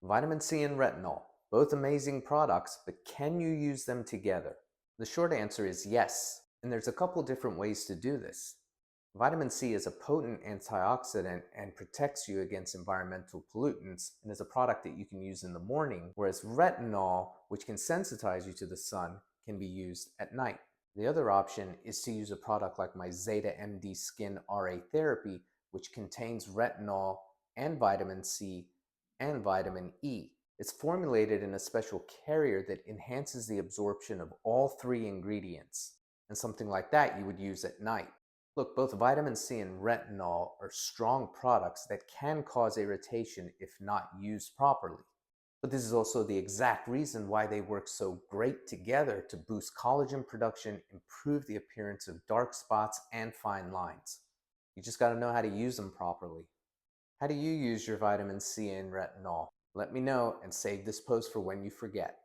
Vitamin C and retinol, both amazing products, but can you use them together? The short answer is yes, and there's a couple different ways to do this. Vitamin C is a potent antioxidant and protects you against environmental pollutants and is a product that you can use in the morning, whereas retinol, which can sensitize you to the sun, can be used at night. The other option is to use a product like my Zadeh MD Skin RA Therapy, which contains retinol and vitamin C and vitamin E. It's formulated in a special carrier that enhances the absorption of all three ingredients, and something like that you would use at night. Look, both vitamin C and retinol are strong products that can cause irritation if not used properly. But this is also the exact reason why they work so great together to boost collagen production, improve the appearance of dark spots and fine lines. You just got to know how to use them properly. How do you use your vitamin C and retinol? Let me know and save this post for when you forget.